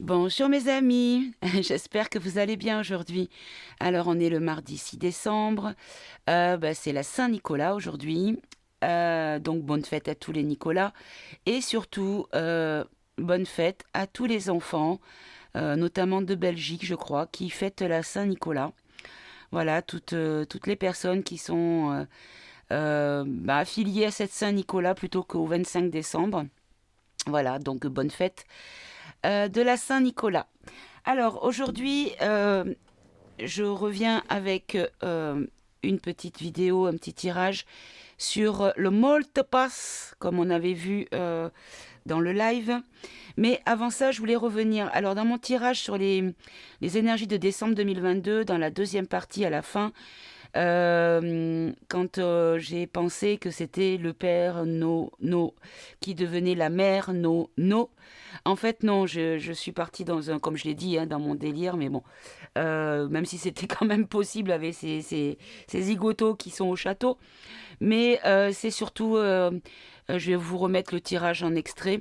Bonjour mes amis, j'espère que vous allez bien aujourd'hui. Alors on est le mardi 6 décembre, c'est la Saint-Nicolas aujourd'hui. Donc bonne fête à tous les Nicolas et surtout bonne fête à tous les enfants, notamment de Belgique je crois, qui fêtent la Saint-Nicolas. Voilà, toutes les personnes qui sont affiliées à cette Saint-Nicolas plutôt qu'au 25 décembre. Voilà, donc bonne fête de la Saint-Nicolas. Alors aujourd'hui, je reviens avec une petite vidéo, un petit tirage sur le Moltepass, comme on avait vu dans le live. Mais avant ça, je voulais revenir. Alors dans mon tirage sur les énergies de décembre 2022, dans la deuxième partie à la fin, quand j'ai pensé que c'était le père No qui devenait la mère No. En fait, non, je suis partie dans un, comme je l'ai dit, hein, dans mon délire, mais bon, même si c'était quand même possible avec ces zigotos qui sont au château. Mais c'est surtout, je vais vous remettre le tirage en extrait.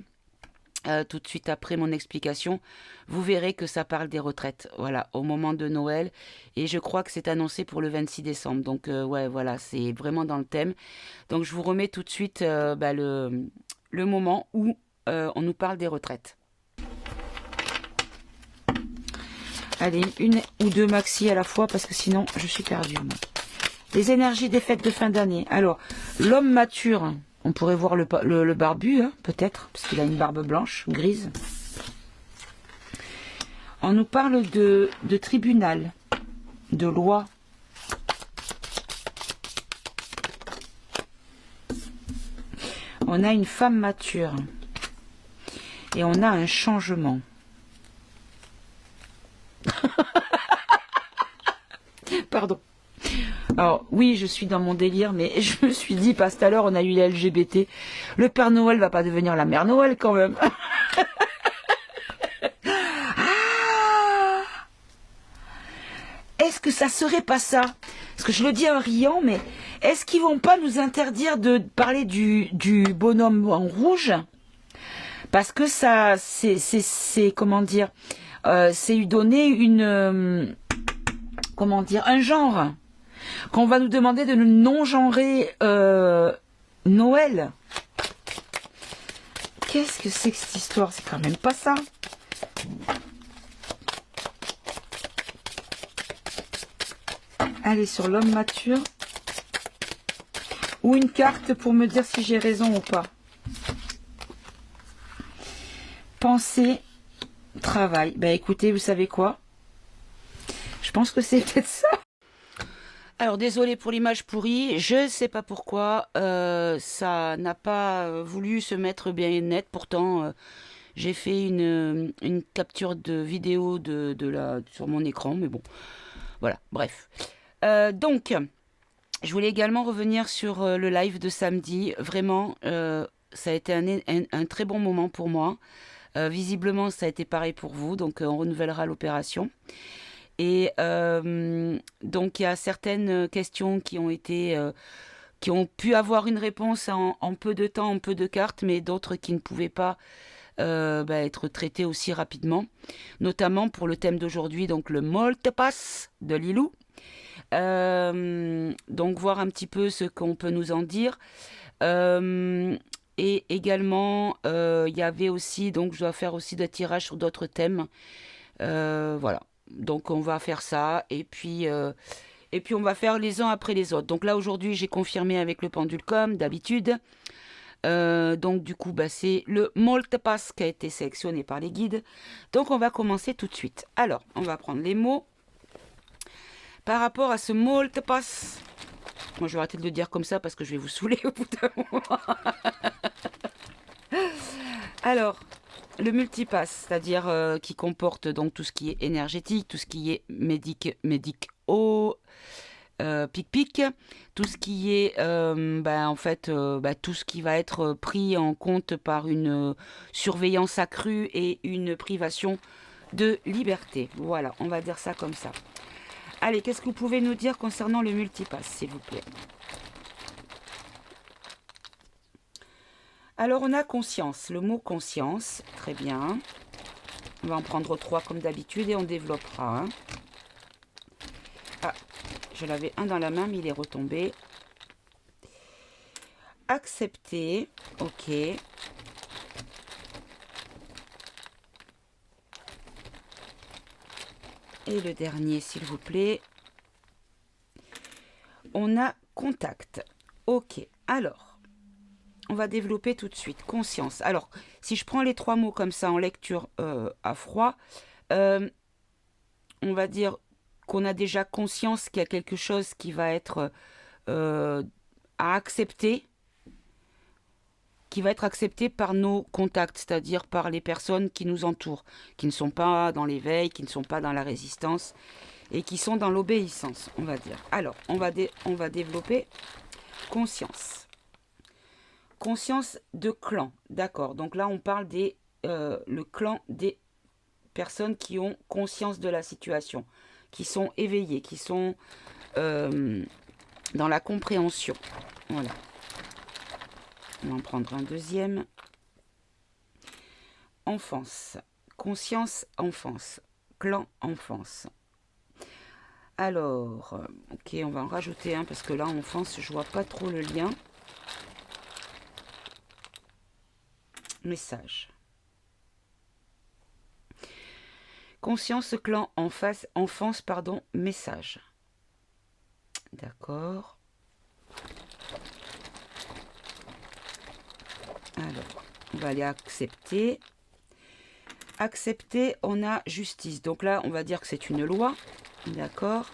Tout de suite après mon explication, vous verrez que ça parle des retraites, voilà, au moment de Noël, et je crois que c'est annoncé pour le 26 décembre, donc ouais, voilà, c'est vraiment dans le thème. Donc je vous remets tout de suite le moment où on nous parle des retraites. Allez, une ou deux maxi à la fois, parce que sinon je suis perdue. Les énergies des fêtes de fin d'année. Alors, l'homme mature, on pourrait voir le barbu, hein, peut-être, parce qu'il a une barbe blanche, grise. On nous parle de tribunal, de loi. On a une femme mature. Et on a un changement. Pardon. Alors oui, je suis dans mon délire, mais je me suis dit, parce que tout à l'heure on a eu les LGBT, le Père Noël va pas devenir la Mère Noël quand même. Ah, est-ce que ça serait pas ça? Parce que je le dis en riant, mais est-ce qu'ils vont pas nous interdire de parler du bonhomme en rouge? Parce que ça, c'est comment dire, c'est lui donner une, comment dire, un genre. Qu'on va nous demander de nous non-genrer Noël. Qu'est-ce que c'est que cette histoire? C'est quand même pas ça. Allez, sur l'homme mature. Ou une carte pour me dire si j'ai raison ou pas. Pensée, travail. Ben écoutez, vous savez quoi? Je pense que c'est peut-être ça. Alors désolé pour l'image pourrie, je ne sais pas pourquoi, ça n'a pas voulu se mettre bien net, pourtant j'ai fait une capture de vidéo sur mon écran, mais bon, voilà, bref. Donc, je voulais également revenir sur le live de samedi, vraiment, ça a été un très bon moment pour moi, visiblement ça a été pareil pour vous, donc on renouvellera l'opération. Et donc il y a certaines questions qui ont pu avoir une réponse en peu de temps, en peu de cartes, mais d'autres qui ne pouvaient pas être traitées aussi rapidement. Notamment pour le thème d'aujourd'hui, donc le Moltepass de Lilou. Donc voir un petit peu ce qu'on peut nous en dire. Et également, il y avait aussi, donc je dois faire aussi des tirages sur d'autres thèmes. Voilà. Donc on va faire ça et puis on va faire les uns après les autres. Donc là aujourd'hui j'ai confirmé avec le pendule comme d'habitude. Donc du coup c'est le Moltepass qui a été sélectionné par les guides. Donc on va commencer tout de suite. Alors on va prendre les mots par rapport à ce Moltepass. Moi je vais arrêter de le dire comme ça parce que je vais vous saouler au bout d'un moment. Alors le multipass, c'est-à-dire qui comporte donc tout ce qui est énergétique, tout ce qui est pic, tout ce qui est tout ce qui va être pris en compte par une surveillance accrue et une privation de liberté. Voilà, on va dire ça comme ça. Allez, qu'est-ce que vous pouvez nous dire concernant le multipass, s'il vous plaît? Alors, on a conscience, le mot conscience, très bien. On va en prendre 3 comme d'habitude et on développera. Hein. Ah, je l'avais un dans la main, mais il est retombé. Accepter. Ok. Et le dernier, s'il vous plaît. On a contact. Ok. Alors, on va développer tout de suite. Conscience. Alors, si je prends les 3 mots comme ça en lecture à froid, on va dire qu'on a déjà conscience qu'il y a quelque chose qui va être à accepter, qui va être accepté par nos contacts, c'est-à-dire par les personnes qui nous entourent, qui ne sont pas dans l'éveil, qui ne sont pas dans la résistance et qui sont dans l'obéissance, on va dire. Alors, on va développer conscience. Conscience de clan, d'accord. Donc là, on parle le clan des personnes qui ont conscience de la situation, qui sont éveillées, qui sont dans la compréhension. Voilà. On va en prendre un deuxième. Enfance. Conscience enfance. Clan enfance. Alors, ok, on va en rajouter un parce que là, enfance, je vois pas trop le lien. Message. Conscience clan enfance, pardon, message. D'accord. Alors, on va aller accepter. Accepter, on a justice. Donc là, on va dire que c'est une loi. D'accord.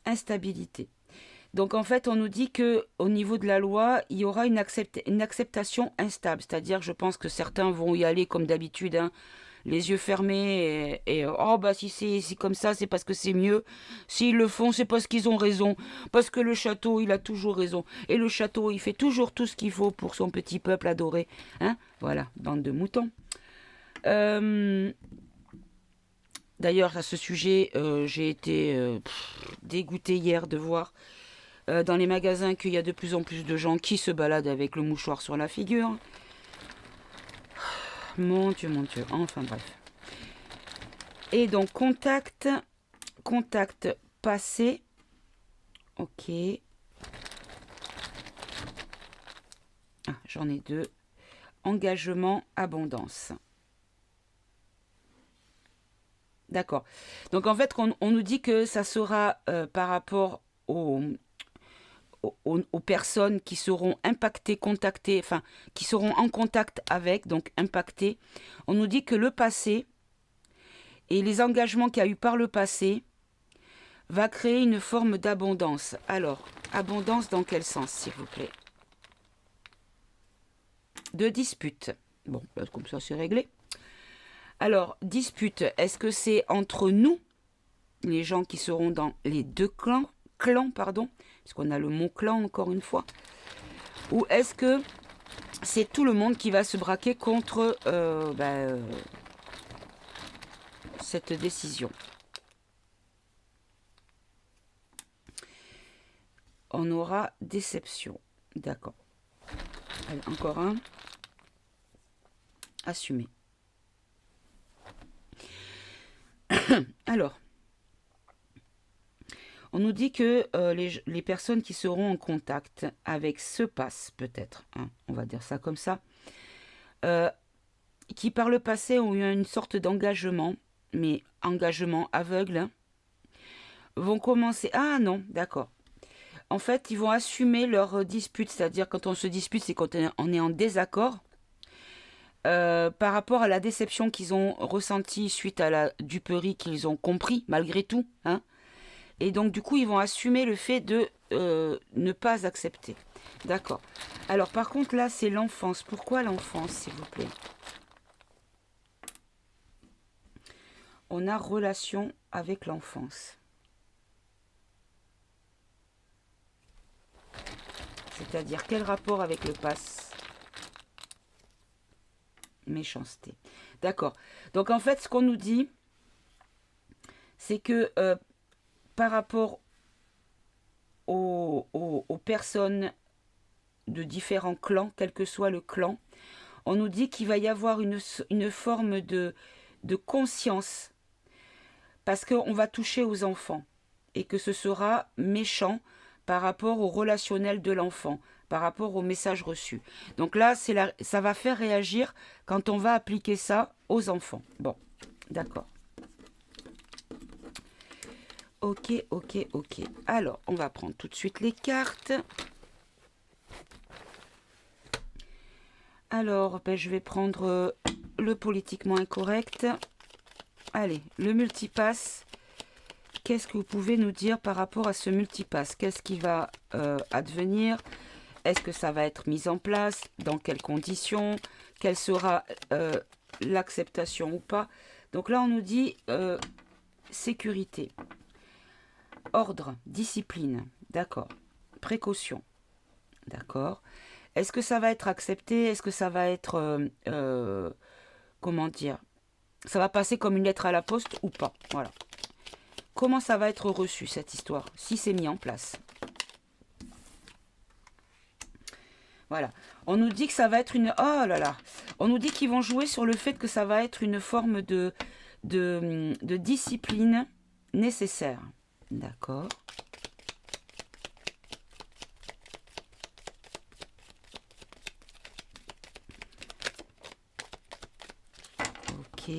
Instabilité. Donc en fait, on nous dit que au niveau de la loi, il y aura une acceptation instable. C'est-à-dire, je pense que certains vont y aller comme d'habitude, hein, les yeux fermés oh bah si c'est comme ça, c'est parce que c'est mieux. S'ils le font, c'est parce qu'ils ont raison. Parce que le château, il a toujours raison. Et le château, il fait toujours tout ce qu'il faut pour son petit peuple adoré. Hein, voilà, bande de moutons. D'ailleurs, à ce sujet, j'ai été dégoûtée hier de voir dans les magasins qu'il y a de plus en plus de gens qui se baladent avec le mouchoir sur la figure. Mon Dieu, enfin bref. Et donc, contact passé. Ok. Ah, j'en ai 2. Engagement, abondance. D'accord. Donc en fait, on nous dit que ça sera par rapport aux personnes qui seront impactées, contactées, enfin, qui seront en contact avec, donc impactées. On nous dit que le passé et les engagements qu'il y a eu par le passé va créer une forme d'abondance. Alors, abondance dans quel sens, s'il vous plaît? De dispute. Bon, comme ça, c'est réglé. Alors, dispute, est-ce que c'est entre nous, les gens qui seront dans les deux clans, puisqu'on a le mot clan encore une fois, ou est-ce que c'est tout le monde qui va se braquer contre cette décision? On aura déception. D'accord. Allez, encore un. Assumer. Alors, on nous dit que les personnes qui seront en contact avec ce passe, peut-être, hein, on va dire ça comme ça, qui par le passé ont eu une sorte d'engagement, mais engagement aveugle, hein, vont commencer... Ah non, d'accord. En fait, ils vont assumer leur dispute, c'est-à-dire quand on se dispute, c'est quand on est en désaccord. Par rapport à la déception qu'ils ont ressentie suite à la duperie qu'ils ont compris, malgré tout. Hein. Et donc, du coup, ils vont assumer le fait de ne pas accepter. D'accord. Alors, par contre, là, c'est l'enfance. Pourquoi l'enfance, s'il vous plaît? On a relation avec l'enfance. C'est-à-dire, quel rapport avec le passé? Méchanceté. D'accord. Donc en fait, ce qu'on nous dit, c'est que par rapport aux personnes de différents clans, quel que soit le clan. On nous dit qu'il va y avoir une forme de conscience, parce qu'on va toucher aux enfants, et que ce sera méchant par rapport au relationnel de l'enfant, par rapport au message reçu. Donc là, ça va faire réagir quand on va appliquer ça aux enfants. Bon, d'accord. Ok, ok, ok. Alors, on va prendre tout de suite les cartes. Alors, ben, je vais prendre le politiquement incorrect. Allez, le multipass. Qu'est-ce que vous pouvez nous dire par rapport à ce multipass? Qu'est-ce qui va advenir? Est-ce que ça va être mis en place? Dans quelles conditions? Quelle sera l'acceptation ou pas? Donc là, on nous dit sécurité. Ordre, discipline, d'accord. Précaution, d'accord. Est-ce que ça va être accepté? Est-ce que ça va être, comment dire, ça va passer comme une lettre à la poste ou pas? Voilà. Comment ça va être reçu, cette histoire, si c'est mis en place? Voilà. On nous dit que ça va être une... Oh là là. On nous dit qu'ils vont jouer sur le fait que ça va être une forme de discipline nécessaire. D'accord. Ok.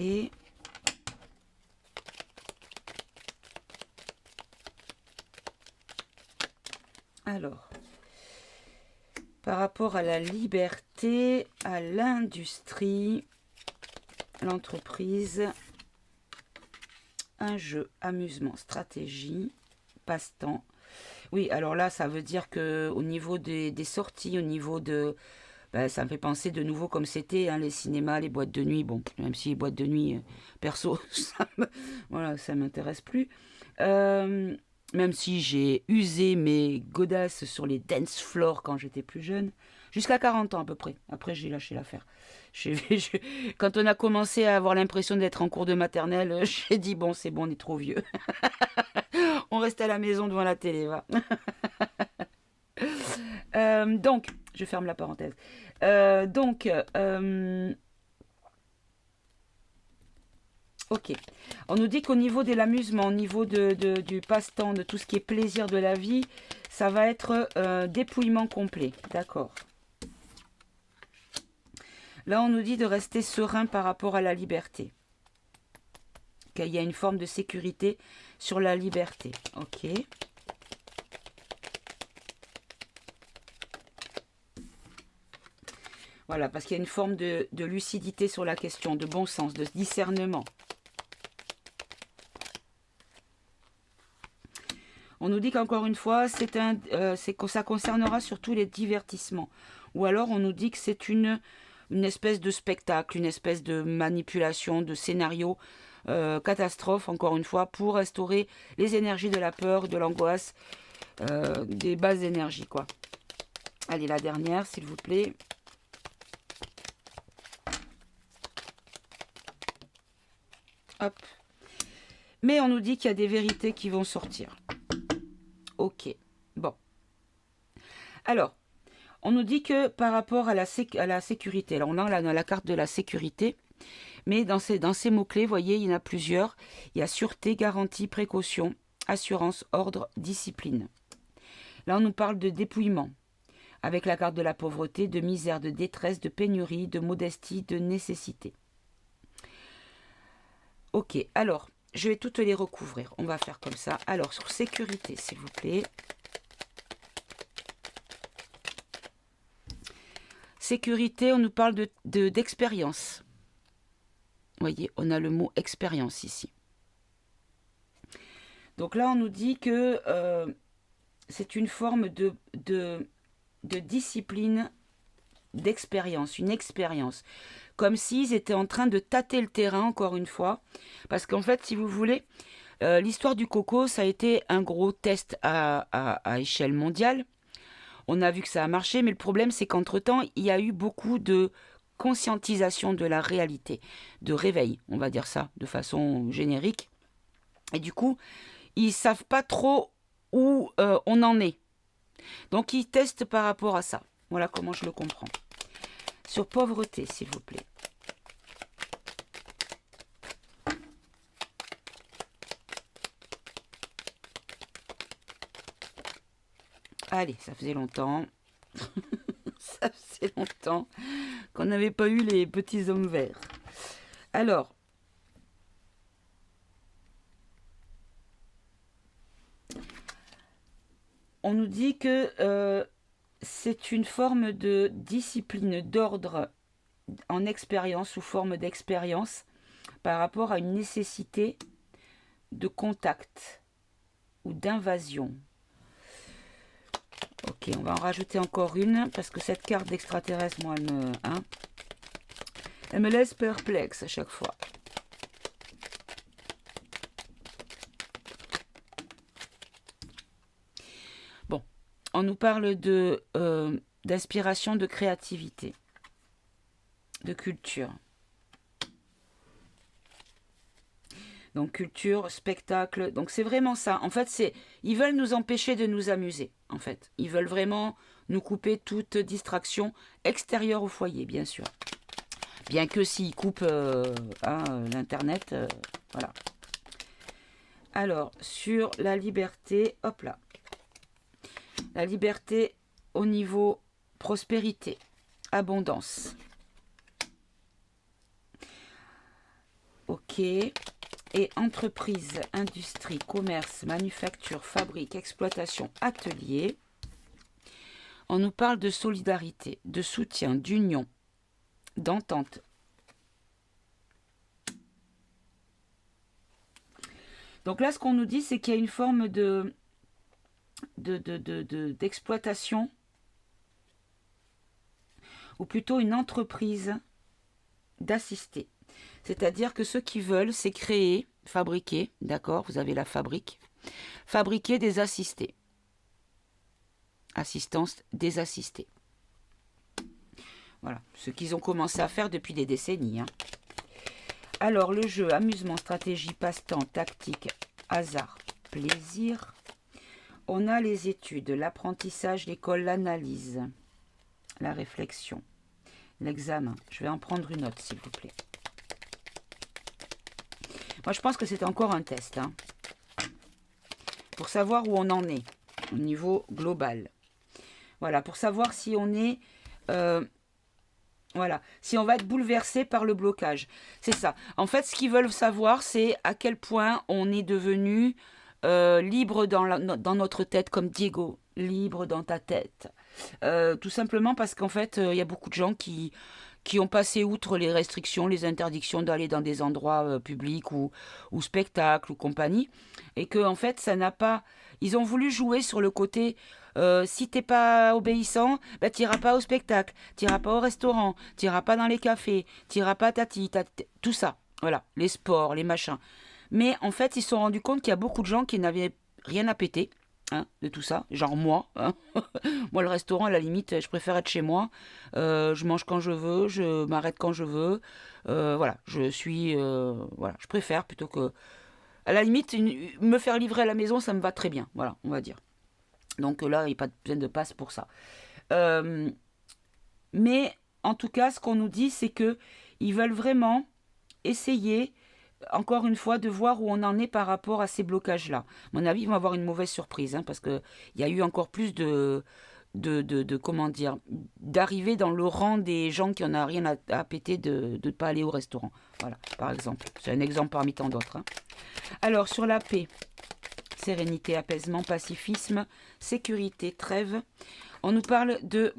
Alors, par rapport à la liberté, à l'industrie, l'entreprise, un jeu, amusement, stratégie, passe-temps. Oui, alors là, ça veut dire que au niveau des sorties, au niveau de... Ben, ça me fait penser de nouveau comme c'était, hein, les cinémas, les boîtes de nuit. Bon, même si les boîtes de nuit, perso, voilà, ça m'intéresse plus. Même si j'ai usé mes godasses sur les dance floors quand j'étais plus jeune, jusqu'à 40 ans à peu près. Après, j'ai lâché l'affaire. Quand on a commencé à avoir l'impression d'être en cours de maternelle, j'ai dit, bon, c'est bon, on est trop vieux. On reste à la maison devant la télé, va. Donc, je ferme la parenthèse. Ok. On nous dit qu'au niveau de l'amusement, au niveau du passe-temps, de tout ce qui est plaisir de la vie, ça va être dépouillement complet. D'accord. Là, on nous dit de rester serein par rapport à la liberté. Qu'il y a une forme de sécurité sur la liberté. Ok. Voilà, parce qu'il y a une forme de lucidité sur la question, de bon sens, de discernement. On nous dit qu'encore une fois, c'est que ça concernera surtout les divertissements. Ou alors, on nous dit que c'est une espèce de spectacle, une espèce de manipulation, de scénario catastrophe, encore une fois, pour restaurer les énergies de la peur, de l'angoisse, des bases énergies, quoi. Allez, la dernière, s'il vous plaît. Hop. Mais on nous dit qu'il y a des vérités qui vont sortir. Ok, bon. Alors, on nous dit que par rapport à la sécurité, alors on a la carte de la sécurité, mais dans ces mots-clés, vous voyez, il y en a plusieurs. Il y a sûreté, garantie, précaution, assurance, ordre, discipline. Là, on nous parle de dépouillement, avec la carte de la pauvreté, de misère, de détresse, de pénurie, de modestie, de nécessité. Ok, alors, je vais toutes les recouvrir. On va faire comme ça. Alors, sur sécurité, s'il vous plaît. Sécurité, on nous parle d'expérience. Vous voyez, on a le mot expérience ici. Donc là, on nous dit que c'est une forme de discipline, d'expérience, une expérience. Comme s'ils étaient en train de tâter le terrain, encore une fois. Parce qu'en fait, si vous voulez, l'histoire du coco, ça a été un gros test à échelle mondiale. On a vu que ça a marché, mais le problème, c'est qu'entre-temps, il y a eu beaucoup de conscientisation de la réalité, de réveil, on va dire ça, de façon générique. Et du coup, ils ne savent pas trop où on en est. Donc, ils testent par rapport à ça. Voilà comment je le comprends. Sur pauvreté, s'il vous plaît. Allez, ça faisait longtemps. Ça faisait longtemps qu'on n'avait pas eu les petits hommes verts. Alors, on nous dit que c'est une forme de discipline, d'ordre en expérience, sous forme d'expérience, par rapport à une nécessité de contact ou d'invasion. Ok, on va en rajouter encore une, parce que cette carte d'extraterrestre, moi, elle me laisse perplexe à chaque fois. Bon, on nous parle d'inspiration, de créativité, de culture. Donc culture, spectacle, donc c'est vraiment ça. En fait, ils veulent nous empêcher de nous amuser, en fait. Ils veulent vraiment nous couper toute distraction extérieure au foyer, bien sûr. Bien que s'ils coupent l'Internet, voilà. Alors, sur la liberté, hop là. La liberté au niveau prospérité, abondance. Ok. Et entreprise, industrie, commerce, manufacture, fabrique, exploitation, atelier. On nous parle de solidarité, de soutien, d'union, d'entente. Donc là, ce qu'on nous dit, c'est qu'il y a une forme d'exploitation, ou plutôt une entreprise d'assister. C'est-à-dire que ceux qui veulent, c'est créer, fabriquer, d'accord, vous avez la fabrique, fabriquer des assistés. Assistance des assistés. Voilà, ce qu'ils ont commencé à faire depuis des décennies. Alors, le jeu, amusement, stratégie, passe-temps, tactique, hasard, plaisir. On a les études, l'apprentissage, l'école, l'analyse, la réflexion, l'examen. Je vais en prendre une autre, s'il vous plaît. Moi, je pense que c'est encore un test. Pour savoir où on en est, au niveau global. Voilà, pour savoir si on est... voilà, si on va être bouleversé par le blocage. C'est ça. En fait, ce qu'ils veulent savoir, c'est à quel point on est devenu libre dans notre tête, comme Diego, libre dans ta tête. Tout simplement parce qu'en fait, il y a beaucoup de gens qui ont passé outre les restrictions, les interdictions d'aller dans des endroits publics ou spectacles ou compagnie, et que en fait, ça n'a pas... Ils ont voulu jouer sur le côté... si t'es pas obéissant, bah, t'iras pas au spectacle, t'iras pas au restaurant, t'iras pas dans les cafés, t'iras pas tout ça. Voilà, les sports, les machins. Mais en fait, ils se sont rendus compte qu'il y a beaucoup de gens qui n'avaient rien à péter de tout ça, genre moi. Moi, le restaurant, à la limite, je préfère être chez moi. Je mange quand je veux, je m'arrête quand je veux. Voilà, voilà, je préfère plutôt que... À la limite, me faire livrer à la maison, ça me va très bien. Voilà, on va dire. Donc là, il n'y a pas besoin de passe pour ça. Mais en tout cas, ce qu'on nous dit, c'est qu'ils veulent vraiment essayer, encore une fois, de voir où on en est par rapport à ces blocages-là. À mon avis, ils vont avoir une mauvaise surprise, parce qu'il y a eu encore plus comment dire, d'arriver dans le rang des gens qui n'en ont rien à péter de ne pas aller au restaurant. Voilà, par exemple. C'est un exemple parmi tant d'autres. Alors, sur la paix... Sérénité, apaisement, pacifisme, sécurité, trêve. On nous parle de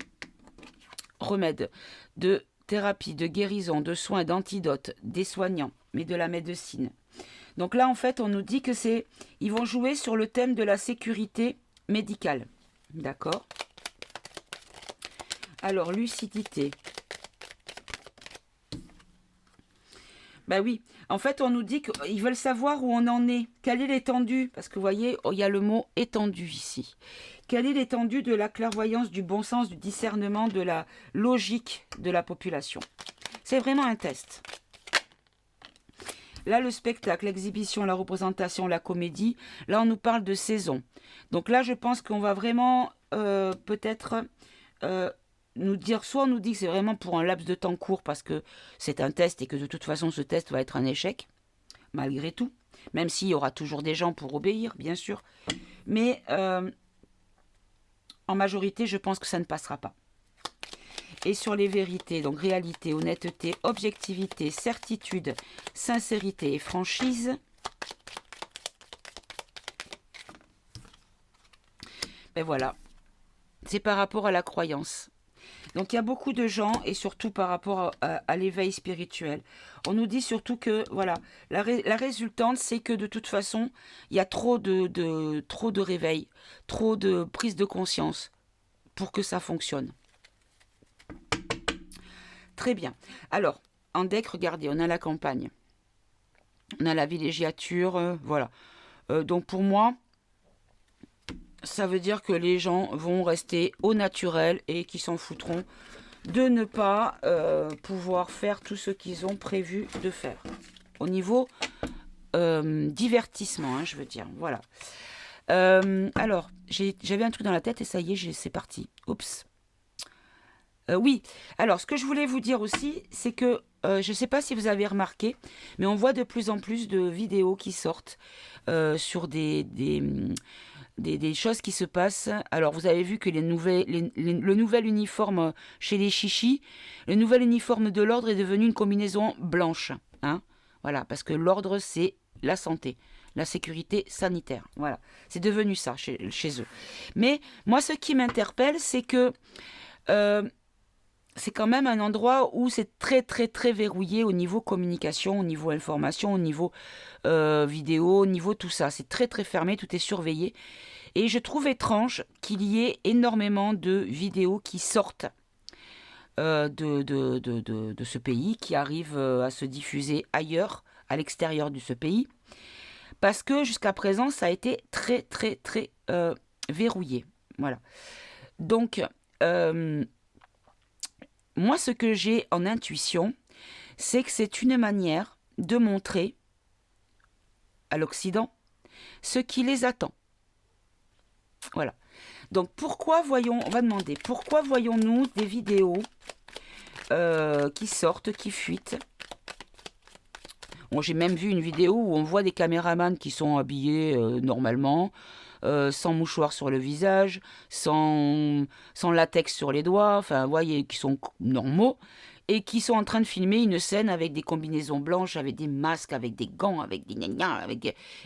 remèdes, de thérapie, de guérison, de soins, d'antidotes, des soignants, mais de la médecine. Donc là, en fait, on nous dit que ils vont jouer sur le thème de la sécurité médicale. D'accord? Alors, lucidité. Ben oui, en fait, on nous dit qu'ils veulent savoir où on en est. Quelle est l'étendue? Parce que vous voyez, il y a le mot étendue ici. Quelle est l'étendue de la clairvoyance, du bon sens, du discernement, de la logique de la population? C'est vraiment un test. Là, le spectacle, l'exhibition, la représentation, la comédie, là, on nous parle de saison. Donc là, je pense qu'on va vraiment peut-être nous dire, soit on nous dit que c'est vraiment pour un laps de temps court parce que c'est un test et que de toute façon ce test va être un échec, malgré tout, même s'il y aura toujours des gens pour obéir, bien sûr. Mais en majorité, je pense que ça ne passera pas. Et sur les vérités, donc réalité, honnêteté, objectivité, certitude, sincérité et franchise, ben voilà, c'est par rapport à la croyance. Donc il y a beaucoup de gens, et surtout par rapport à l'éveil spirituel, on nous dit surtout que voilà, la résultante, c'est que de toute façon, il y a trop de réveil, trop de prise de conscience pour que ça fonctionne. Très bien. Alors, en deck, regardez, on a la campagne, on a la villégiature, voilà. Donc pour moi, ça veut dire que les gens vont rester au naturel et qu'ils s'en foutront de ne pas pouvoir faire tout ce qu'ils ont prévu de faire. Au niveau divertissement, hein, je veux dire. Voilà. Alors, j'avais un truc dans la tête et ça y est, c'est parti. Oups. Oui. Alors, ce que je voulais vous dire aussi, c'est que je ne sais pas si vous avez remarqué, mais on voit de plus en plus de vidéos qui sortent sur des choses qui se passent. Alors, vous avez vu que le nouvel uniforme chez les chichis, le nouvel uniforme de l'ordre est devenu une combinaison blanche. Hein, voilà, parce que l'ordre, c'est la santé, la sécurité sanitaire. Voilà, c'est devenu ça chez eux. Mais moi, ce qui m'interpelle, c'est que c'est quand même un endroit où c'est très très très verrouillé au niveau communication, au niveau information, au niveau vidéo, au niveau tout ça. C'est très très fermé, tout est surveillé. Et je trouve étrange qu'il y ait énormément de vidéos qui sortent de ce pays, qui arrivent à se diffuser ailleurs, à l'extérieur de ce pays. Parce que jusqu'à présent, ça a été très très très verrouillé. Voilà. Donc, moi, ce que j'ai en intuition, c'est que c'est une manière de montrer à l'Occident ce qui les attend. Voilà. Donc, on va demander, pourquoi voyons-nous des vidéos qui sortent, qui fuitent? Bon, j'ai même vu une vidéo où on voit des caméramans qui sont habillés normalement, sans mouchoir sur le visage, sans latex sur les doigts, enfin, vous voyez, qui sont normaux, et qui sont en train de filmer une scène avec des combinaisons blanches, avec des masques, avec des gants, avec des gna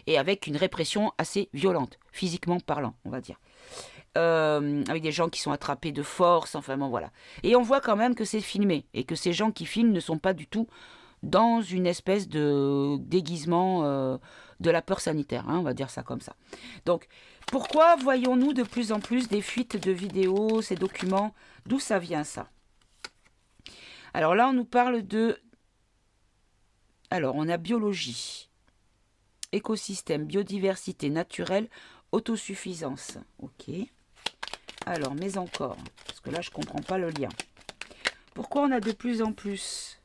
et avec une répression assez violente, physiquement parlant, on va dire. Avec des gens qui sont attrapés de force, enfin bon, voilà. Et on voit quand même que c'est filmé, et que ces gens qui filment ne sont pas du tout dans une espèce de déguisement de la peur sanitaire, hein, on va dire ça comme ça. Donc, pourquoi voyons-nous de plus en plus des fuites de vidéos, ces documents? D'où ça vient ça? Alors là, on nous parle de... Alors, on a biologie, écosystème, biodiversité naturelle, autosuffisance. Ok. Alors, mais encore, parce que là, je ne comprends pas le lien. Pourquoi on a de plus en plus...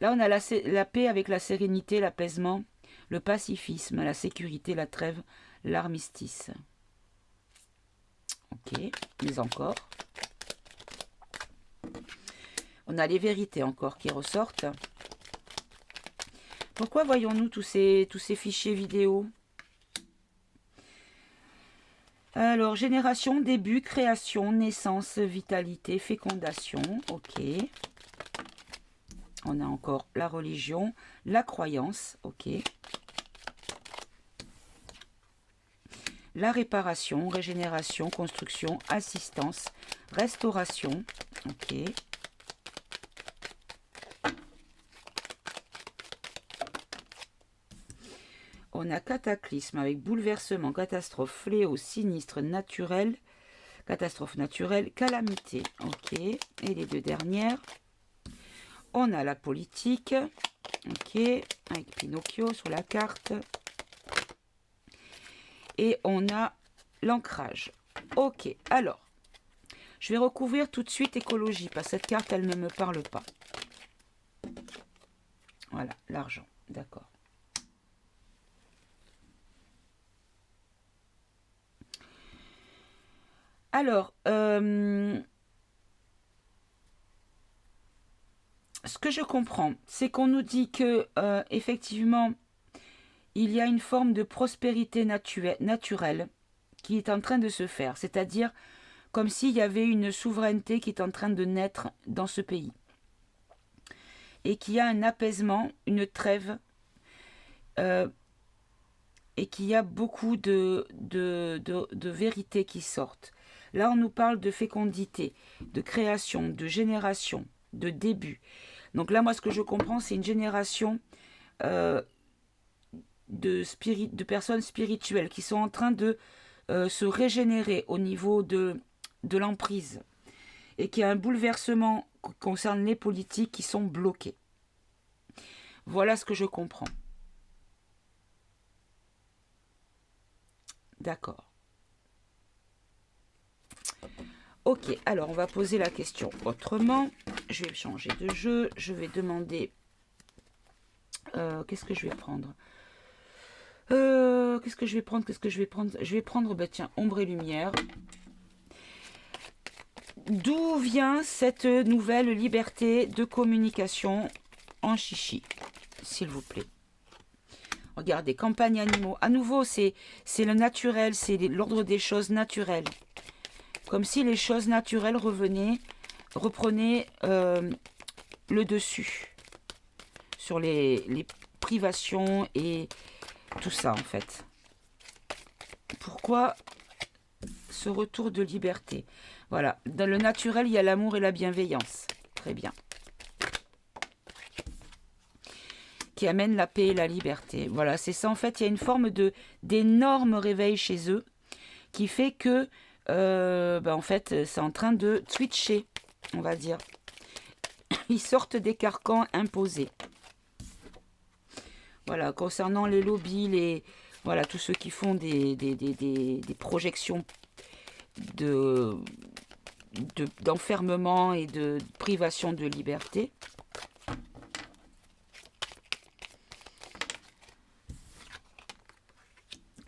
Là, on a la paix avec la sérénité, l'apaisement, le pacifisme, la sécurité, la trêve, l'armistice. Ok, mais encore. On a les vérités encore qui ressortent. Pourquoi voyons-nous tous ces fichiers vidéo? Alors, génération, début, création, naissance, vitalité, fécondation. Ok. On a encore la religion, la croyance. Ok. La réparation, régénération, construction, assistance, restauration. Ok. On a cataclysme avec bouleversement, catastrophe, fléau, sinistre, naturel, catastrophe naturelle, calamité. Ok. Et les deux dernières. On a la politique. Ok. Avec Pinocchio sur la carte. Et on a l'ancrage. Ok. Alors, je vais recouvrir tout de suite écologie, parce que cette carte, elle ne me parle pas. Voilà, l'argent. D'accord. Alors, ce que je comprends, c'est qu'on nous dit que, effectivement, il y a une forme de prospérité naturelle qui est en train de se faire. C'est-à-dire comme s'il y avait une souveraineté qui est en train de naître dans ce pays. Et qu'il y a un apaisement, une trêve, et qu'il y a beaucoup de vérités qui sortent. Là, on nous parle de fécondité, de création, de génération, de début. Donc là, moi, ce que je comprends, c'est une génération de personnes spirituelles qui sont en train de se régénérer au niveau de l'emprise. Et qu'il y a un bouleversement qui concerne les politiques qui sont bloqués. Voilà ce que je comprends. D'accord. Ok, alors on va poser la question autrement. Je vais changer de jeu. Je vais demander... qu'est-ce que je vais prendre Qu'est-ce que je vais prendre Je vais prendre, bah tiens, ombre et lumière. D'où vient cette nouvelle liberté de communication en chichi, s'il vous plaît? Regardez, campagne animaux. À nouveau, c'est le naturel, c'est l'ordre des choses naturelles. Comme si les choses naturelles reprenaient le dessus sur les privations et tout ça, en fait. Pourquoi ce retour de liberté? Voilà, dans le naturel, il y a l'amour et la bienveillance. Très bien. Qui amène la paix et la liberté. Voilà, c'est ça. En fait, il y a une forme d'énorme réveil chez eux qui fait que, en fait, c'est en train de switcher, on va dire. Ils sortent des carcans imposés. Voilà, concernant les lobbies, voilà, tous ceux qui font des projections d'enfermement et de privation de liberté.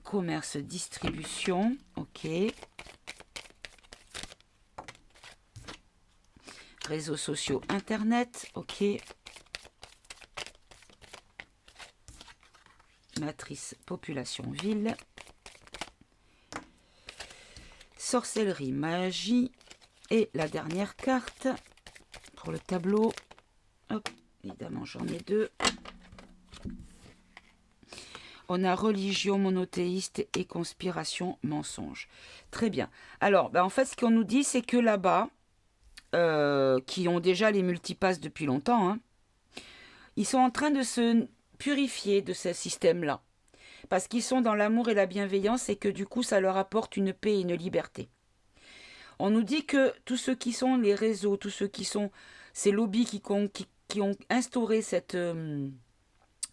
Commerce, distribution, ok. Réseaux sociaux, internet, ok. Matrice, population, ville. Sorcellerie, magie. Et la dernière carte pour le tableau. Hop, évidemment, j'en ai deux. On a religion monothéiste et conspiration mensonge. Très bien. Alors, en fait, ce qu'on nous dit, c'est que là-bas, qui ont déjà les multipasses depuis longtemps, hein, ils sont en train de se purifier de ce système-là. Parce qu'ils sont dans l'amour et la bienveillance et que du coup, ça leur apporte une paix et une liberté. On nous dit que tous ceux qui sont les réseaux, tous ceux qui sont ces lobbies qui ont instauré cette...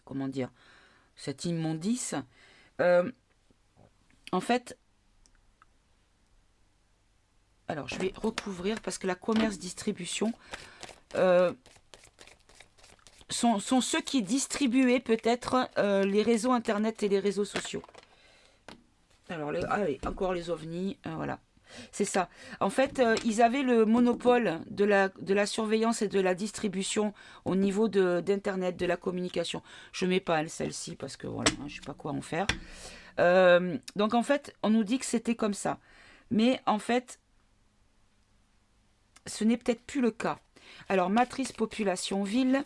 comment dire, cette immondice, en fait, alors je vais recouvrir parce que la commerce-distribution sont ceux qui distribuaient peut-être les réseaux internet et les réseaux sociaux. Alors, allez, encore les ovnis, voilà. C'est ça. En fait, ils avaient le monopole de la surveillance et de la distribution au niveau d'Internet, de la communication. Je ne mets pas celle-ci parce que voilà, je ne sais pas quoi en faire. Donc en fait, on nous dit que c'était comme ça. Mais en fait, ce n'est peut-être plus le cas. Alors, matrice population ville.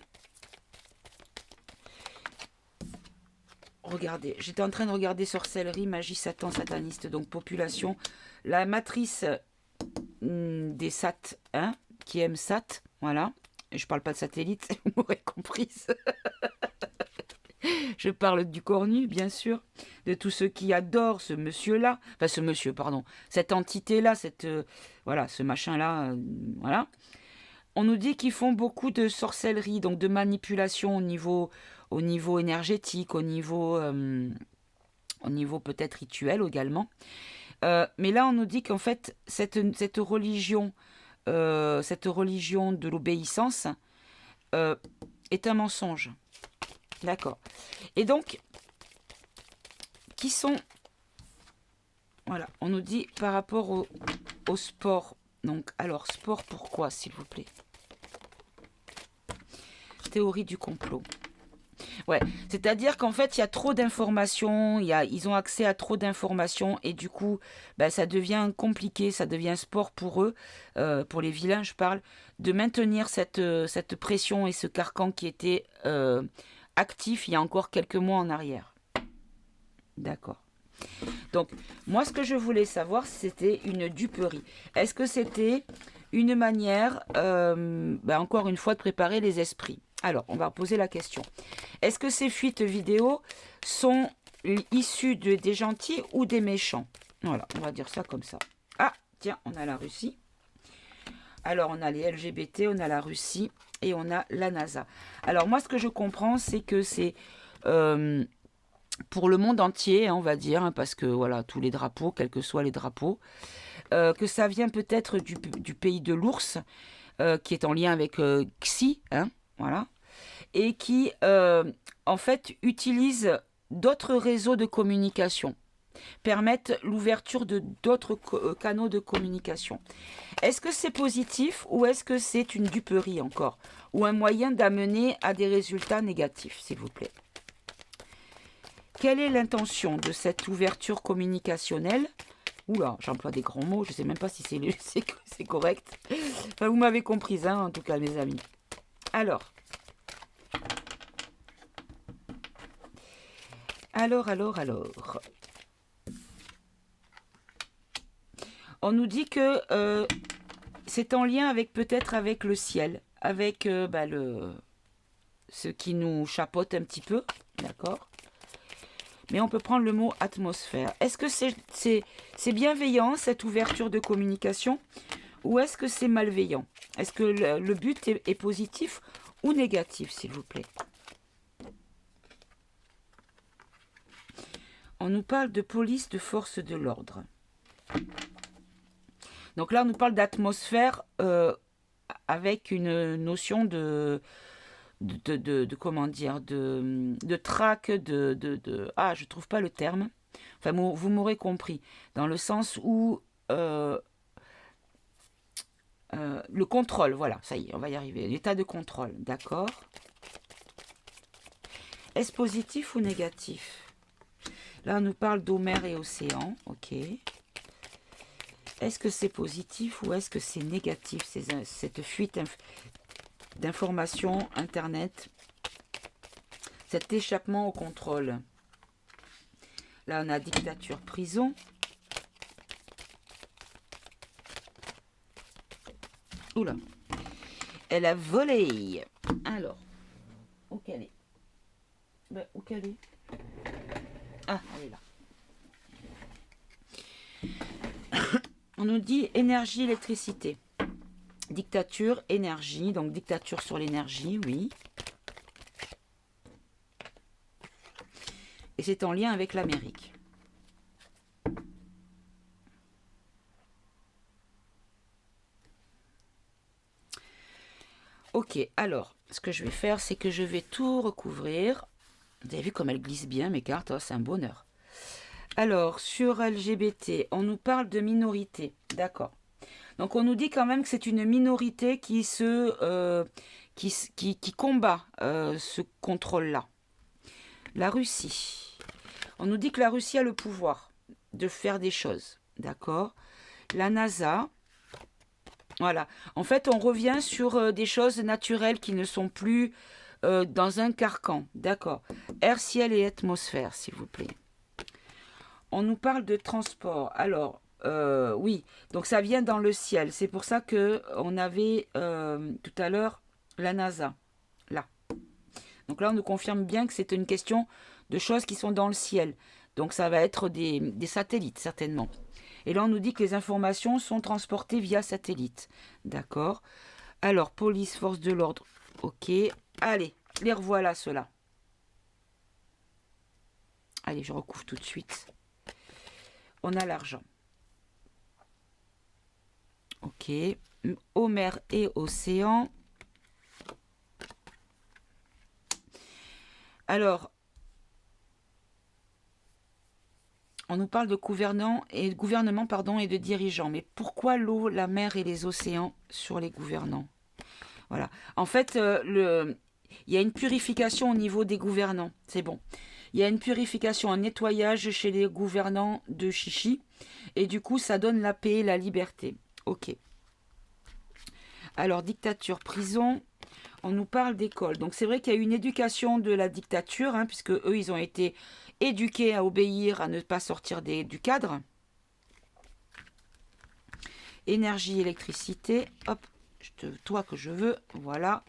Regardez, j'étais en train de regarder sorcellerie, magie, satan, sataniste, donc population. La matrice des sat, hein, qui aime sat, voilà. Et je parle pas de satellite, vous m'aurez comprise. Je parle du cornu, bien sûr, de tous ceux qui adorent ce monsieur-là, enfin ce monsieur, pardon, cette entité-là, voilà, ce machin-là, voilà. On nous dit qu'ils font beaucoup de sorcellerie, donc de manipulation au niveau énergétique, au niveau peut-être rituel également. Mais là, on nous dit qu'en fait, cette religion de l'obéissance est un mensonge. D'accord. Et donc, qui sont Voilà, on nous dit par rapport au sport. Donc, alors, sport pourquoi, s'il vous plaît? Théorie du complot. Ouais, c'est-à-dire qu'en fait, il y a trop d'informations, ils ont accès à trop d'informations et du coup, ben, ça devient compliqué, ça devient sport pour eux, pour les vilains, je parle, de maintenir cette pression et ce carcan qui était actif il y a encore quelques mois en arrière. D'accord. Donc, moi, ce que je voulais savoir, c'était une duperie. Est-ce que c'était une manière, ben, encore une fois, de préparer les esprits? Alors, on va poser la question. Est-ce que ces fuites vidéo sont issues des gentils ou des méchants? Voilà, on va dire ça comme ça. Ah, tiens, on a la Russie. Alors, on a les LGBT, on a la Russie et on a la NASA. Alors, moi, ce que je comprends, c'est que c'est pour le monde entier, hein, on va dire, hein, parce que voilà, tous les drapeaux, quels que soient les drapeaux, que ça vient peut-être du pays de l'ours, qui est en lien avec Xi, hein, voilà, et qui, en fait, utilise d'autres réseaux de communication, permettent l'ouverture de d'autres canaux de communication. Est-ce que c'est positif ou est-ce que c'est une duperie encore? Ou un moyen d'amener à des résultats négatifs, s'il vous plaît? Quelle est l'intention de cette ouverture communicationnelle? Oula, j'emploie des grands mots, je ne sais même pas si c'est correct. Enfin, vous m'avez comprise, hein, en tout cas, mes amis. Alors. On nous dit que c'est en lien avec peut-être avec le ciel, avec bah, ce qui nous chapeaute un petit peu, d'accord? Mais on peut prendre le mot atmosphère. Est-ce que c'est bienveillant, cette ouverture de communication, ou est-ce que c'est malveillant? Est-ce que le but est positif ou négatif, s'il vous plaît? On nous parle de police, de force de l'ordre. Donc là, on nous parle d'atmosphère avec une notion de comment dire, de trac, ah, je trouve pas le terme. Enfin, vous m'aurez compris. Dans le sens où le contrôle, voilà, ça y est, on va y arriver. L'état de contrôle, d'accord. Est-ce positif ou négatif? Là, on nous parle d'eau, mer et océan, ok. Est-ce que c'est positif ou est-ce que c'est négatif, cette fuite d'informations, Internet, cet échappement au contrôle? Là, on a dictature, prison. Oula. Elle a volé. Alors, où qu'elle est? Ben, où qu'elle est? Ah, elle est là. On nous dit énergie, électricité. Dictature, énergie. Donc, dictature sur l'énergie, oui. Et c'est en lien avec l'Amérique. Ok, alors, ce que je vais faire, c'est que je vais tout recouvrir. Vous avez vu comme elle glisse bien, mes cartes, oh, c'est un bonheur. Alors, sur LGBT, on nous parle de minorité, d'accord. Donc, on nous dit quand même que c'est une minorité qui combat ce contrôle-là. La Russie. On nous dit que la Russie a le pouvoir de faire des choses, d'accord. La NASA. Voilà. En fait, on revient sur des choses naturelles qui ne sont plus dans un carcan. D'accord. Air, ciel et atmosphère, s'il vous plaît. On nous parle de transport. Alors, oui. Donc, ça vient dans le ciel. C'est pour ça qu'on avait tout à l'heure la NASA. Là. Donc là, on nous confirme bien que c'est une question de choses qui sont dans le ciel. Donc, ça va être des satellites, certainement. Et là, on nous dit que les informations sont transportées via satellite. D'accord. Alors, police, force de l'ordre. Ok. Allez, les revoilà, ceux-là. Allez, je recouvre tout de suite. On a l'argent. Ok. Eau, mer et océan. Alors, On nous parle de gouvernement pardon, et de dirigeants. Mais pourquoi l'eau, la mer et les océans sur les gouvernants? Voilà. En fait, il y a une purification au niveau des gouvernants. C'est bon. Il y a une purification, un nettoyage chez les gouvernants de chichi. Et du coup, ça donne la paix, la liberté. Ok. Alors, dictature, prison. On nous parle d'école. Donc, c'est vrai qu'il y a eu une éducation de la dictature, hein, puisque eux, ils ont été éduqués à obéir, à ne pas sortir du cadre. Énergie, électricité. Hop, toi que je veux. Voilà.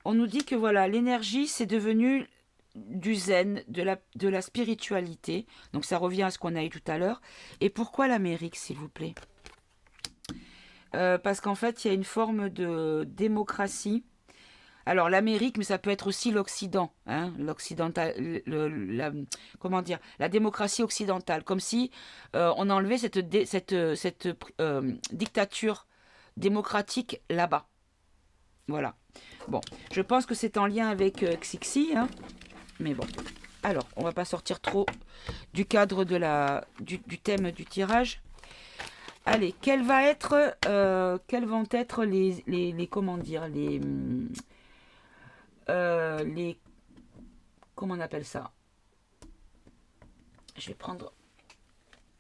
On nous dit que voilà, l'énergie, c'est devenu du zen, de la spiritualité. Donc ça revient à ce qu'on a eu tout à l'heure. Et pourquoi l'Amérique, s'il vous plaît? Parce qu'en fait, il y a une forme de démocratie. Alors l'Amérique, mais ça peut être aussi l'Occident, hein, l'occidental, comment dire, la démocratie occidentale, comme si on enlevait cette dictature démocratique là-bas. Voilà. Bon, je pense que c'est en lien avec Xixi, hein. Mais bon, alors, on va pas sortir trop du cadre du thème du tirage. Allez, quels vont être les comment dire, comment on appelle ça? Je vais prendre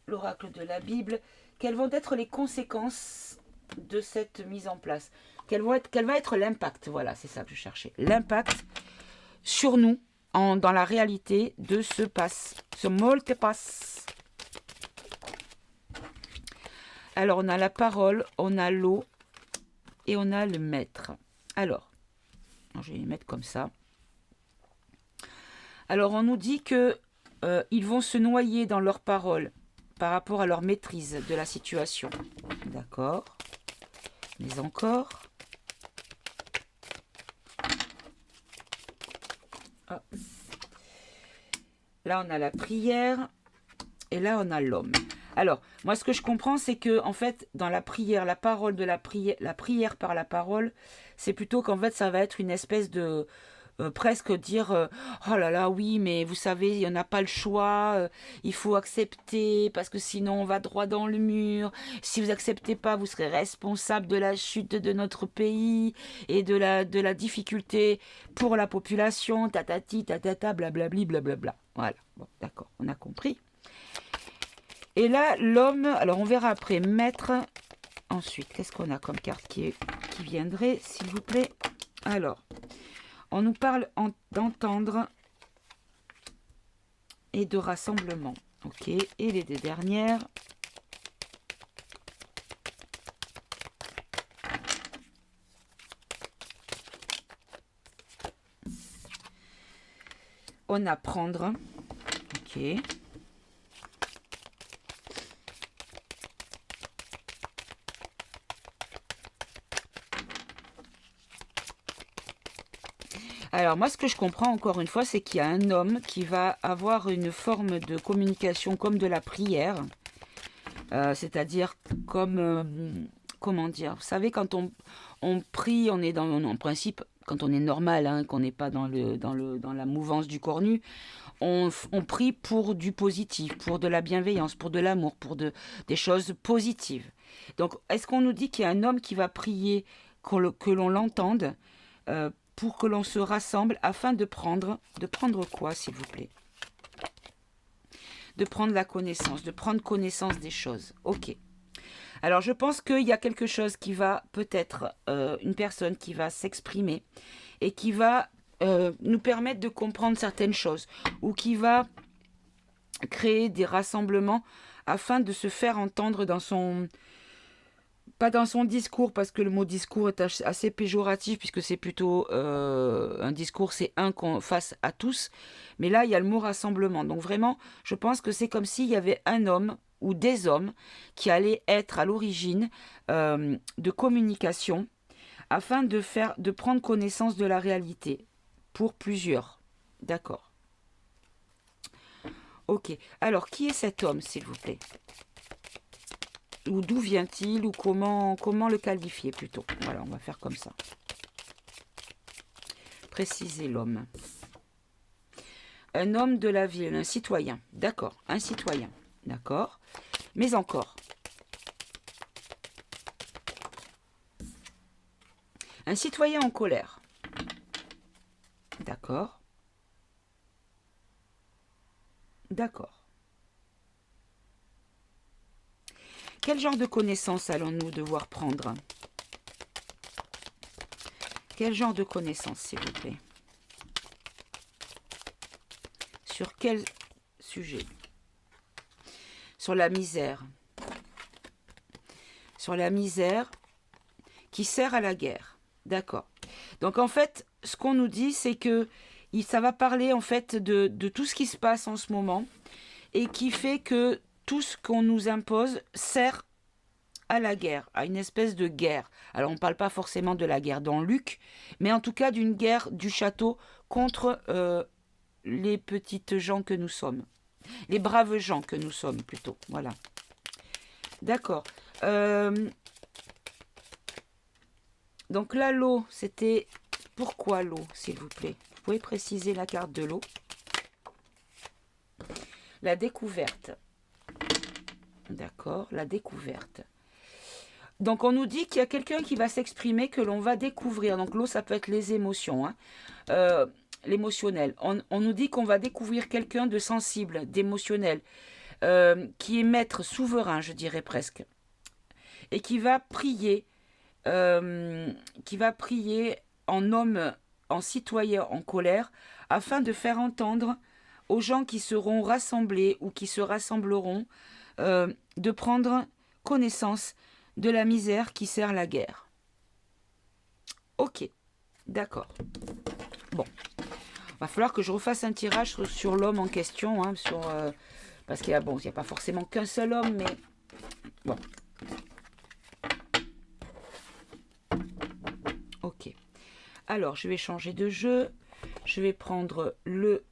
l'oracle de la Bible. Quelles vont être les conséquences de cette mise en place? Quel va être l'impact? Voilà, c'est ça que je cherchais. L'impact sur nous, dans la réalité de ce multipass. Alors, on a la parole, on a l'eau et on a le maître. Alors, je vais les mettre comme ça. Alors, on nous dit que ils vont se noyer dans leurs paroles par rapport à leur maîtrise de la situation. D'accord. Mais encore. Ah. Là, on a la prière. Et là, on a l'homme. Alors, moi, ce que je comprends, c'est que, en fait, dans la prière, la parole de la prière par la parole, c'est plutôt qu'en fait, ça va être une espèce de... presque dire oh là là, oui, mais vous savez, il n'y en a pas le choix, il faut accepter, parce que sinon, on va droit dans le mur. Si vous acceptez pas, vous serez responsable de la chute de notre pays et de la difficulté pour la population, tatati, tatata, blablabli, blablabla. Voilà, bon, d'accord, on a compris. Et là, l'homme, alors on verra après, maître. Ensuite, qu'est-ce qu'on a comme carte qui viendrait, s'il vous plaît? Alors, on nous parle d'entendre et de rassemblement. Ok, et les deux dernières. On a prendre. Ok. Alors moi, ce que je comprends encore une fois, c'est qu'il y a un homme qui va avoir une forme de communication comme de la prière. C'est-à-dire comme, comment dire, vous savez, quand on prie, on est en principe, quand on est normal, hein, qu'on n'est pas dans la mouvance du cornu, on prie pour du positif, pour de la bienveillance, pour de l'amour, pour des choses positives. Donc, est-ce qu'on nous dit qu'il y a un homme qui va prier, que l'on l'entende, pour que l'on se rassemble afin de prendre quoi, s'il vous plaît? De prendre la connaissance, de prendre connaissance des choses. Ok. Alors, je pense qu'il y a quelque chose qui va, peut-être, une personne qui va s'exprimer et qui va nous permettre de comprendre certaines choses ou qui va créer des rassemblements afin de se faire entendre dans son... Pas dans son discours, parce que le mot discours est assez péjoratif, puisque c'est plutôt un discours, c'est un face à tous. Mais là, il y a le mot rassemblement. Donc vraiment, je pense que c'est comme s'il y avait un homme ou des hommes qui allaient être à l'origine de communication afin de prendre connaissance de la réalité pour plusieurs. D'accord. Ok. Alors, qui est cet homme, s'il vous plaît? Ou d'où vient-il, ou comment le qualifier plutôt. Voilà, on va faire comme ça. Préciser l'homme. Un homme de la ville, un citoyen. D'accord, un citoyen. D'accord? Mais encore. Un citoyen en colère. D'accord. D'accord. Quel genre de connaissances allons-nous devoir prendre? Quel genre de connaissances, s'il vous plaît? Sur quel sujet? Sur la misère. Sur la misère qui sert à la guerre. D'accord. Donc en fait, ce qu'on nous dit, c'est que ça va parler en fait de tout ce qui se passe en ce moment et qui fait que tout ce qu'on nous impose sert à la guerre, à une espèce de guerre. Alors on ne parle pas forcément de la guerre dans Luc, mais en tout cas d'une guerre du château contre les petites gens que nous sommes. Les braves gens que nous sommes plutôt. Voilà. D'accord. Donc là, l'eau, c'était... Pourquoi l'eau, s'il vous plaît? Vous pouvez préciser la carte de l'eau. La découverte. D'accord, la découverte. Donc on nous dit qu'il y a quelqu'un qui va s'exprimer, que l'on va découvrir. Donc l'eau, ça peut être les émotions, hein. L'émotionnel. On nous dit qu'on va découvrir quelqu'un de sensible, d'émotionnel, qui est maître, souverain, je dirais presque, et qui va prier en homme, en citoyen en colère, afin de faire entendre aux gens qui seront rassemblés ou qui se rassembleront de prendre connaissance de la misère qui sert la guerre. Ok, d'accord. Bon, va falloir que je refasse un tirage sur l'homme en question, hein, parce qu'il y a, bon, il n'y a pas forcément qu'un seul homme, mais bon. Ok. Alors, je vais changer de jeu. Je vais prendre le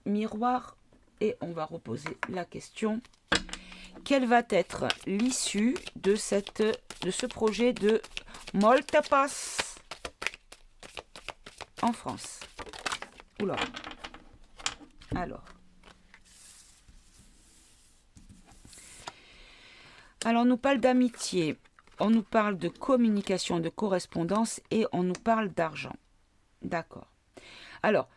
miroir et on va reposer la question. Quelle va être l'issue de ce projet de Moltepass en France? Oula. Alors, on nous parle d'amitié, on nous parle de communication, de correspondance et on nous parle d'argent. D'accord. Alors,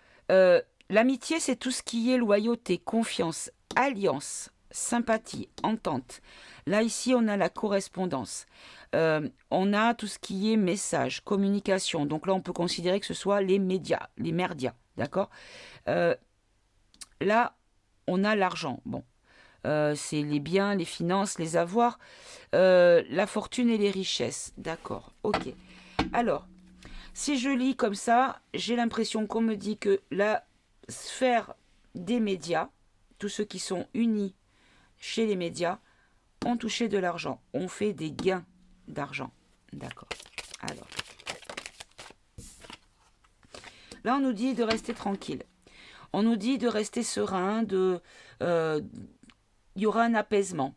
l'amitié, c'est tout ce qui est loyauté, confiance, alliance, sympathie, entente. Là, ici, on a la correspondance. On a tout ce qui est message, communication. Donc là, on peut considérer que ce soit les médias, les merdias. D'accord? Là, on a l'argent. Bon. C'est les biens, les finances, les avoirs, la fortune et les richesses. D'accord, ok. Alors, si je lis comme ça, j'ai l'impression qu'on me dit que la sphère des médias, tous ceux qui sont unis chez les médias, ont touché de l'argent, ont fait des gains d'argent. D'accord. Alors, là, on nous dit de rester tranquille. On nous dit de rester serein, il y aura un apaisement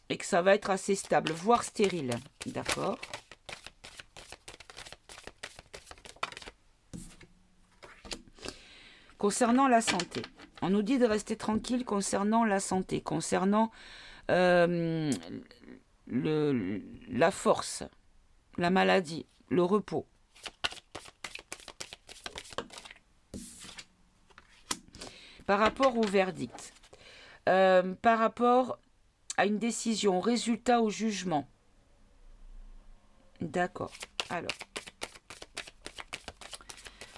et que ça va être assez stable, voire stérile. D'accord. Concernant la santé, on nous dit de rester tranquille concernant la santé, concernant la force, la maladie, le repos. Par rapport au verdict. Par rapport à une décision, résultat au jugement. D'accord. Alors,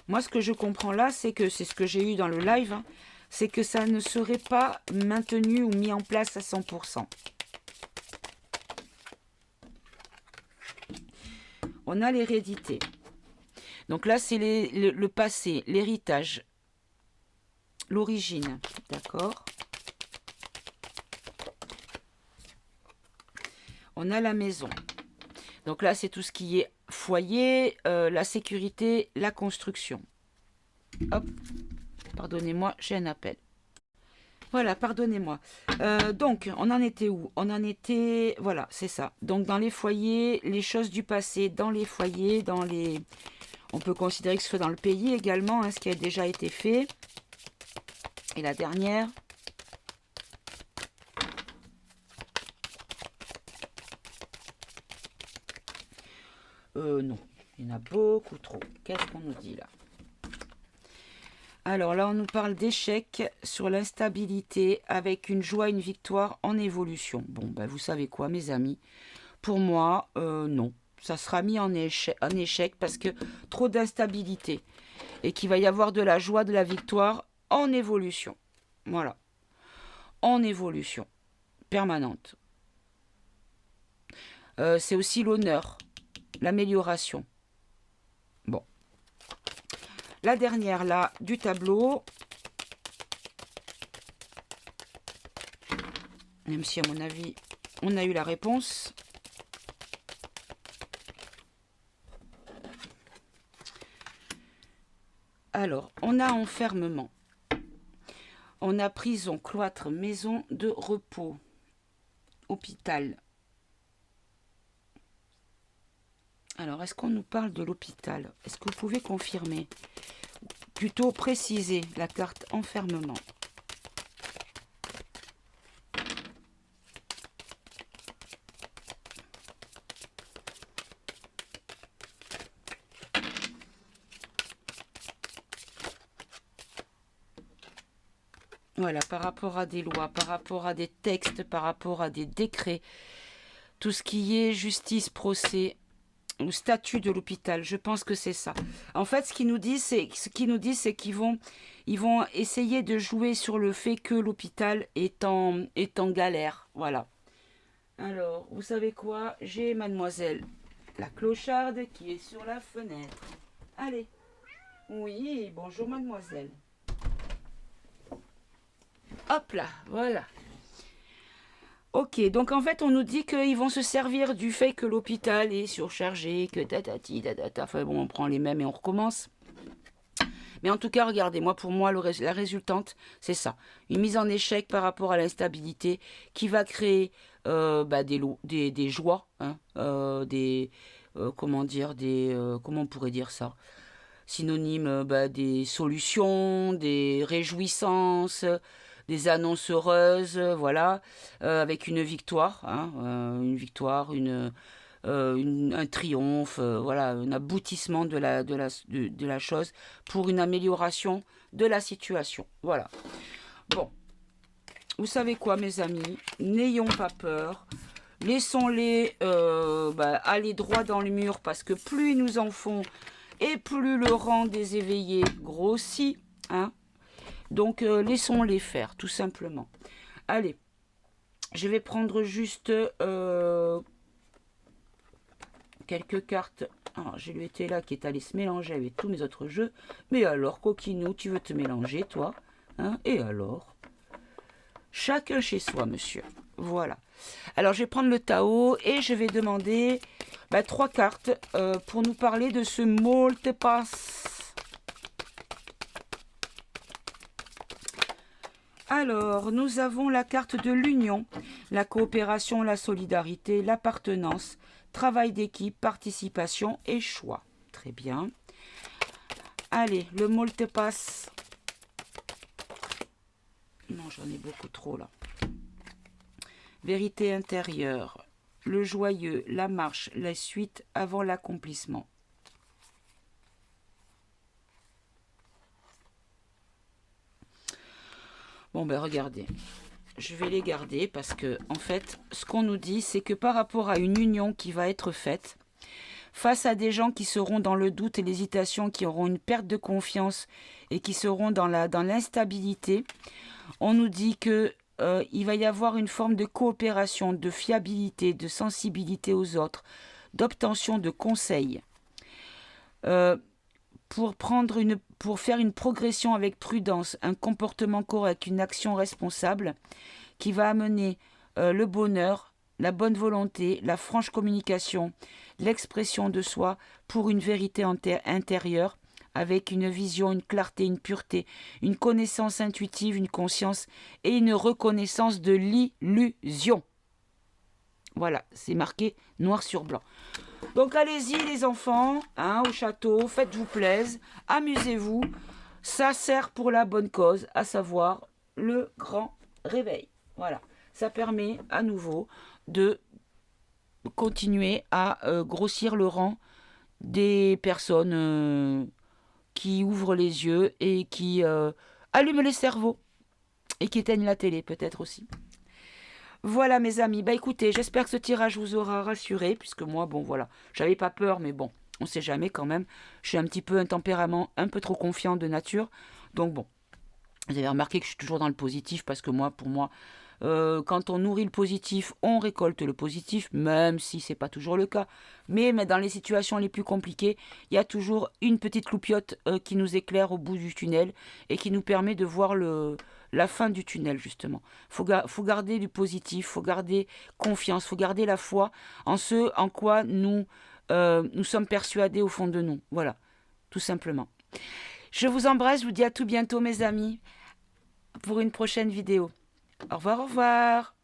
moi, ce que je comprends là, c'est que c'est ce que j'ai eu dans le live, hein, c'est que ça ne serait pas maintenu ou mis en place à 100%. On a l'hérédité. Donc là, c'est le passé, l'héritage, l'origine. D'accord. On a la maison. Donc là, c'est tout ce qui est foyer, la sécurité, la construction. Hop, pardonnez-moi, j'ai un appel. Voilà, pardonnez-moi. Donc, on en était où? On en était... Voilà, c'est ça. Donc, dans les foyers, les choses du passé, dans les foyers, dans les... On peut considérer que ce soit dans le pays également, hein, ce qui a déjà été fait. Et la dernière... Non, il y en a beaucoup trop. Qu'est-ce qu'on nous dit là? Alors là, on nous parle d'échec sur l'instabilité avec une joie, une victoire en évolution. Bon, ben vous savez quoi, mes amis? Pour moi, non. Ça sera mis en échec parce que trop d'instabilité. Et qu'il va y avoir de la joie, de la victoire en évolution. Voilà. En évolution permanente. C'est aussi l'honneur, l'amélioration. Bon. La dernière, là, du tableau. Même si, à mon avis, on a eu la réponse. Alors, on a enfermement. On a prison, cloître, maison de repos, hôpital. Alors, est-ce qu'on nous parle de l'hôpital? Est-ce que vous pouvez confirmer? Plutôt préciser la carte enfermement. Voilà, par rapport à des lois, par rapport à des textes, par rapport à des décrets, tout ce qui est justice, procès ou statut de l'hôpital, je pense que c'est ça. En fait, ce qu'ils nous disent, c'est qu'ils vont essayer de jouer sur le fait que l'hôpital est en galère. Voilà. Alors, vous savez quoi? J'ai mademoiselle la clocharde qui est sur la fenêtre. Allez. Oui, bonjour mademoiselle. Hop là, voilà. Ok, donc en fait, on nous dit qu'ils vont se servir du fait que l'hôpital est surchargé, que tatati, tatata. Enfin bon, on prend les mêmes et on recommence. Mais en tout cas, regardez, pour moi, la résultante, c'est ça. Une mise en échec par rapport à l'instabilité qui va créer des joies, hein, comment on pourrait dire ça? Synonyme, des solutions, des réjouissances, des annonces heureuses, voilà, avec une victoire, hein, un triomphe, voilà, un aboutissement de la chose pour une amélioration de la situation. Voilà. Bon, vous savez quoi, mes amis? N'ayons pas peur. Laissons-les aller droit dans le mur parce que plus ils nous en font et plus le rang des éveillés grossit, hein. Donc, laissons-les faire, tout simplement. Allez, je vais prendre juste quelques cartes. Alors, j'ai lui été là qui est allé se mélanger avec tous mes autres jeux. Mais alors, coquinou, tu veux te mélanger, toi, hein? Et alors? Chacun chez soi, monsieur. Voilà. Alors, je vais prendre le Tao et je vais demander 3 cartes pour nous parler de ce Moltepass. Alors, nous avons la carte de l'union, la coopération, la solidarité, l'appartenance, travail d'équipe, participation et choix. Très bien. Allez, le Moltepass. Non, j'en ai beaucoup trop là. Vérité intérieure, le joyeux, la marche, la suite avant l'accomplissement. Bon, regardez, je vais les garder parce que, en fait, ce qu'on nous dit, c'est que par rapport à une union qui va être faite, face à des gens qui seront dans le doute et l'hésitation, qui auront une perte de confiance et qui seront dans l'instabilité, on nous dit que il va y avoir une forme de coopération, de fiabilité, de sensibilité aux autres, d'obtention de conseils. Pour faire une progression avec prudence, un comportement correct, une action responsable qui va amener le bonheur, la bonne volonté, la franche communication, l'expression de soi pour une vérité intérieure avec une vision, une clarté, une pureté, une connaissance intuitive, une conscience et une reconnaissance de l'illusion. Voilà, c'est marqué noir sur blanc. Donc allez-y les enfants, hein, au château, faites-vous plaisir, amusez-vous. Ça sert pour la bonne cause, à savoir le grand réveil. Voilà, ça permet à nouveau de continuer à grossir le rang des personnes qui ouvrent les yeux et qui allument les cerveaux et qui éteignent la télé peut-être aussi. Voilà mes amis, bah écoutez, j'espère que ce tirage vous aura rassuré, puisque moi, bon voilà, j'avais pas peur, mais bon, on sait jamais quand même. Je suis un petit peu un tempérament un peu trop confiant de nature, donc bon, vous avez remarqué que je suis toujours dans le positif, parce que moi, pour moi, quand on nourrit le positif, on récolte le positif, même si c'est pas toujours le cas. Mais dans les situations les plus compliquées, il y a toujours une petite loupiote qui nous éclaire au bout du tunnel et qui nous permet de voir la fin du tunnel, justement. Faut garder du positif, faut garder confiance, faut garder la foi en ce en quoi nous sommes persuadés au fond de nous. Voilà, tout simplement. Je vous embrasse, je vous dis à tout bientôt mes amis pour une prochaine vidéo. Au revoir, au revoir.